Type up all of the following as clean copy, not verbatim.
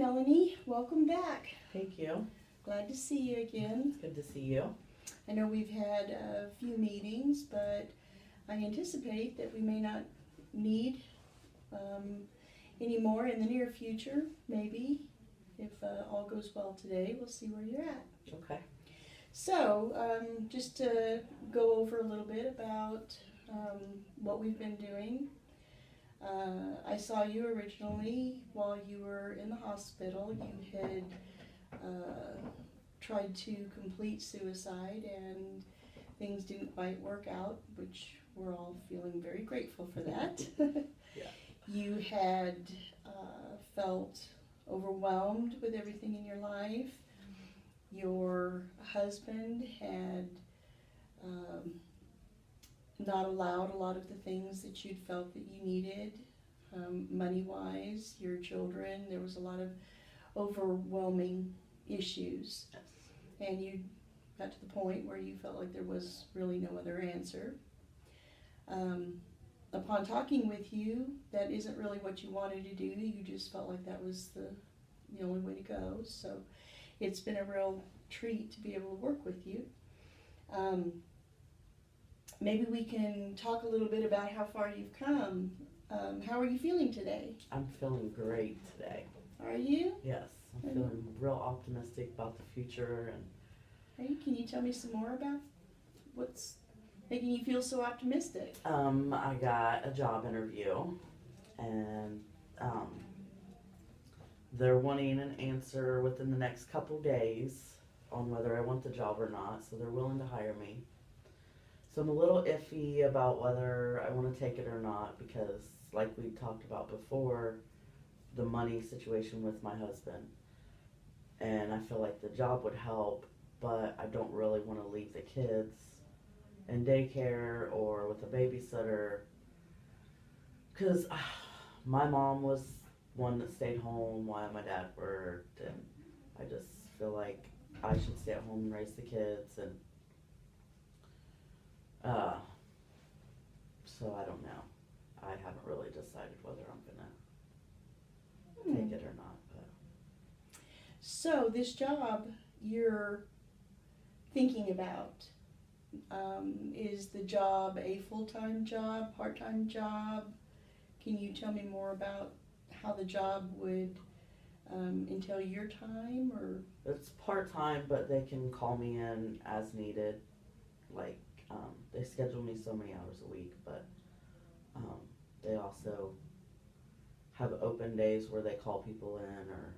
Melanie. Welcome back. Thank you. Glad to see you again. It's good to see you. I know we've had a few meetings, but I anticipate that we may not need any more in the near future, maybe. If all goes well today, we'll see where you're at. Okay. So, just to go over a little bit about what we've been doing. I saw you originally while you were in the hospital. You had tried to complete suicide and things didn't quite work out, which we're all feeling very grateful for that. Yeah. You had felt overwhelmed with everything in your life. Your husband had not allowed a lot of the things that you'd felt that you needed, money-wise, your children. There was a lot of overwhelming issues. And you got to the point where you felt like there was really no other answer. Upon talking with you, that isn't really what you wanted to do. You just felt like that was the only way to go. So it's been a real treat to be able to work with you. Maybe we can talk a little bit about how far you've come. How are you feeling today? I'm feeling great today. Are you? Yes. I'm feeling real optimistic about the future. And Hey, can you tell me some more about what's making you feel so optimistic? I got a job interview, and they're wanting an answer within the next couple days on whether I want the job or not, so they're willing to hire me. So I'm a little iffy about whether I want to take it or not because, like we talked about before, the money situation with my husband. And I feel like the job would help, but I don't really want to leave the kids in daycare or with a babysitter. Because my mom was one that stayed home while my dad worked, and I just feel like I should stay at home and raise the kids. And so I don't know. I haven't really decided whether I'm gonna take it or not. But So this job you're thinking about, is the job a full-time job, part-time job? Can you tell me more about how the job would entail your time? Or it's part-time, but they can call me in as needed. Like, they schedule me so many hours a week, but they also have open days where they call people in, or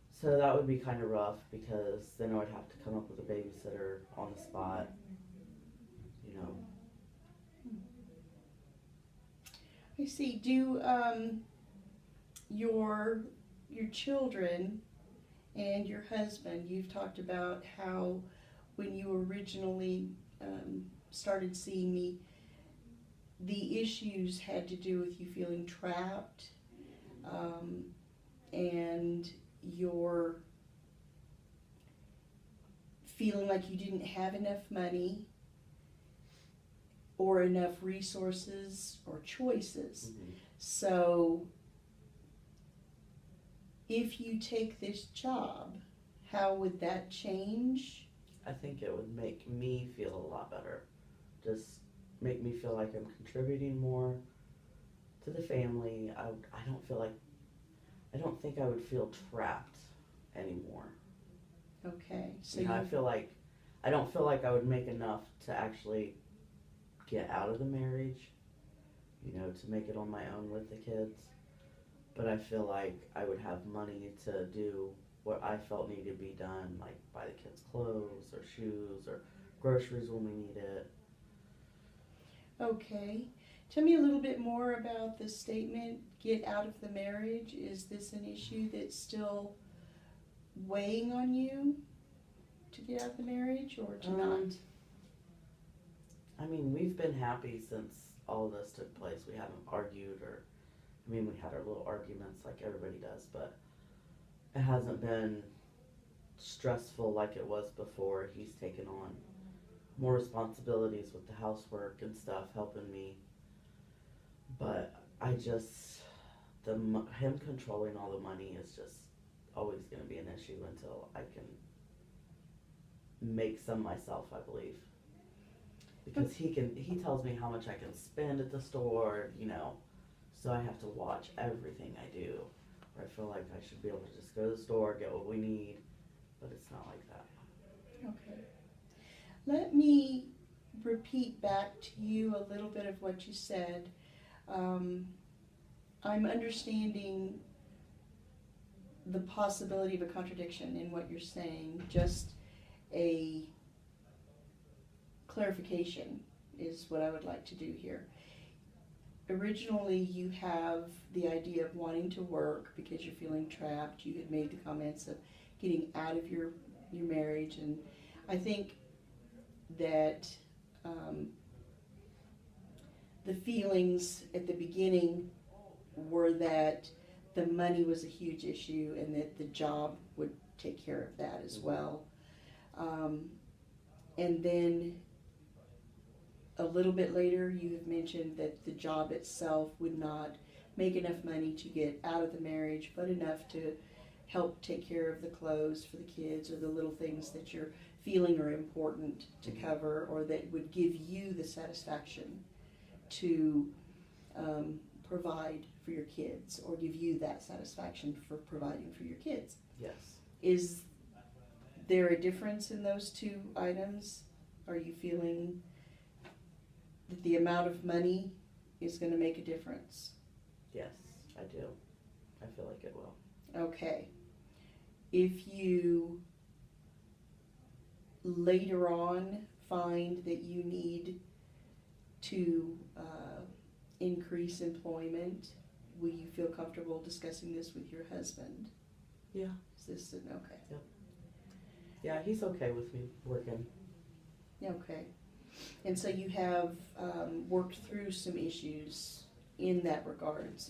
so that would be kind of rough because then I would have to come up with a babysitter on the spot, you know. I see. Do your children and your husband, you've talked about how when you originally started seeing me, the issues had to do with you feeling trapped, and your feeling like you didn't have enough money or enough resources or choices. Mm-hmm. So if you take this job, how would that change? I think it would make me feel a lot better. Just make me feel like I'm contributing more to the family. I don't think I would feel trapped anymore. Okay, so I don't feel like I would make enough to actually get out of the marriage, to make it on my own with the kids. But I feel like I would have money to do what I felt needed to be done, like buy the kids clothes or shoes or groceries when we need it. Okay. Tell me a little bit more about the statement, get out of the marriage. Is this an issue that's still weighing on you to get out of the marriage or to not? I mean, we've been happy since all of this took place. We haven't argued we had our little arguments like everybody does, but it hasn't been stressful like it was before. He's taken on more responsibilities with the housework and stuff, helping me. But him controlling all the money is just always going to be an issue until I can make some myself, I believe. Because he tells me how much I can spend at the store, you know, so I have to watch everything I do. Or I feel like I should be able to just go to the store, get what we need, but it's not like that. Okay. Let me repeat back to you a little bit of what you said. I'm understanding the possibility of a contradiction in what you're saying. Just a clarification is what I would like to do here. Originally, you have the idea of wanting to work because you're feeling trapped. You had made the comments of getting out of your marriage, and I think that the feelings at the beginning were that the money was a huge issue and that the job would take care of that as well. And then a little bit later, you have mentioned that the job itself would not make enough money to get out of the marriage, but enough to help take care of the clothes for the kids or the little things that you're feeling are important to cover, or that would give you the satisfaction to provide for your kids, or give you that satisfaction for providing for your kids. Yes. Is there a difference in those two items? Are you feeling that the amount of money is going to make a difference? Yes, I do. I feel like it will. Okay. If you later on find that you need to increase employment, will you feel comfortable discussing this with your husband? Yeah. Is this okay? Yep. Yeah, he's okay with me working. Okay. And so you have worked through some issues in that regards.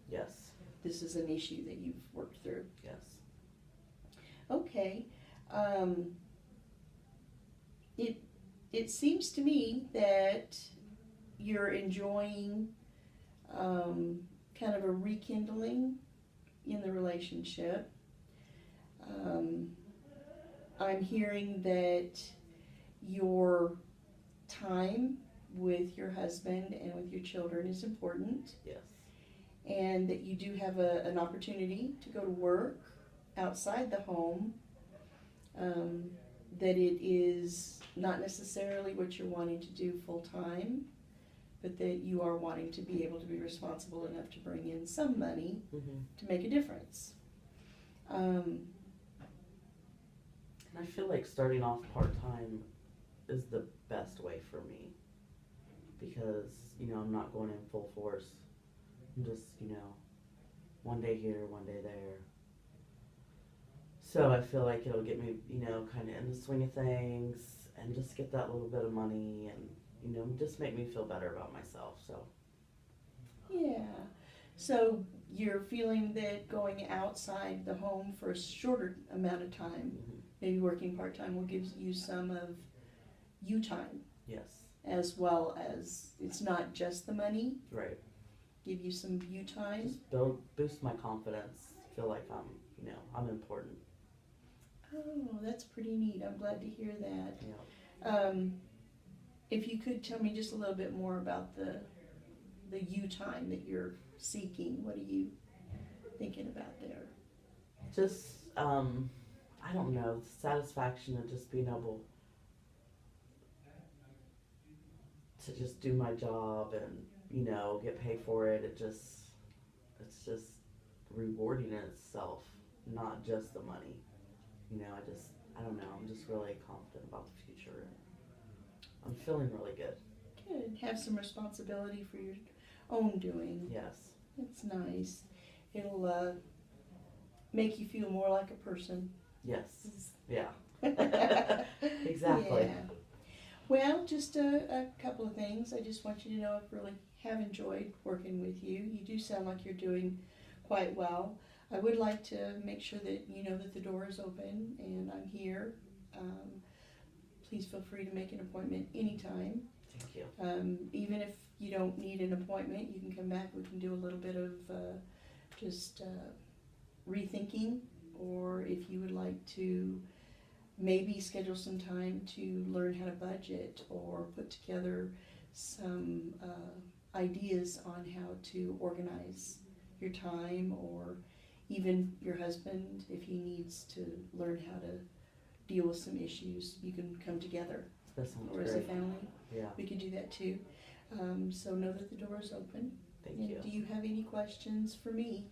Yes. This is an issue that you've worked through. Yes. Okay. It seems to me that you're enjoying kind of a rekindling in the relationship. I'm hearing that your time with your husband and with your children is important. Yes. And that you do have an opportunity to go to work outside the home. That it is not necessarily what you're wanting to do full time, but that you are wanting to be able to be responsible enough to bring in some money to make a difference. And I feel like starting off part-time is the best way for me, because, you know, I'm not going in full force. I'm just, you know, one day here, one day there. So I feel like it'll get me, you know, kind of in the swing of things and just get that little bit of money and, you know, just make me feel better about myself, so. Yeah. So you're feeling that going outside the home for a shorter amount of time, maybe working part-time, will give you some of you time. Yes. As well as, it's not just the money. Right. Give you some you time. Just boost my confidence. Feel like I'm important. Oh, that's pretty neat. I'm glad to hear that. Yeah. If you could tell me just a little bit more about the you time that you're seeking. What are you thinking about there? Just, I don't know, the satisfaction of just being able to just do my job and, you know, get paid for it. It's just rewarding in itself, not just the money. You know, I don't know, I'm just really confident about the future. I'm feeling really good. Good. Have some responsibility for your own doing. Yes. That's nice. It'll make you feel more like a person. Yes. Yeah. Exactly. Yeah. Well, just a couple of things. I just want you to know I really have enjoyed working with you. You do sound like you're doing quite well. I would like to make sure that you know that the door is open and I'm here. Please feel free to make an appointment anytime. Thank you. Even if you don't need an appointment, you can come back. We can do a little bit of just rethinking or if you would like to maybe schedule some time to learn how to budget or put together some ideas on how to organize your time, or even your husband, if he needs to learn how to deal with some issues, you can come together. That sounds Or as a great. family, Yeah. we can do that too. So know that the door is open. Thank And you. do you have any questions for me?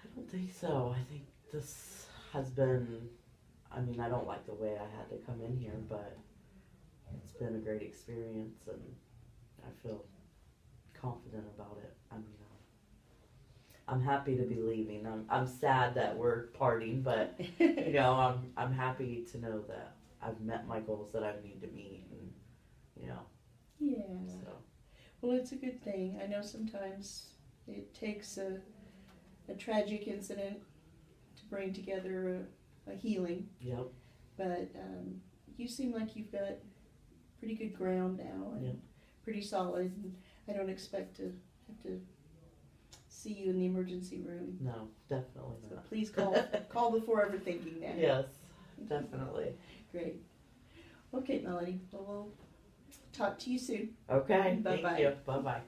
I don't think so. I think this has been, I mean, I don't like the way I had to come in here, but it's been a great experience and I feel confident about it. I mean, I'm happy to be leaving. I'm sad that we're parting, but you know, I'm happy to know that I've met my goals that I need to meet, and you know. Yeah. So Well, it's a good thing. I know sometimes it takes a tragic incident to bring together a healing, yep. but you seem like you've got pretty good ground now and Yep. pretty solid. And I don't expect to have to see you in the emergency room. No, definitely So not. please call before ever thinking that. Yes, definitely. Great. Okay, Melanie. Well, we'll talk to you soon. Okay. Bye-bye. Thank you. Bye bye.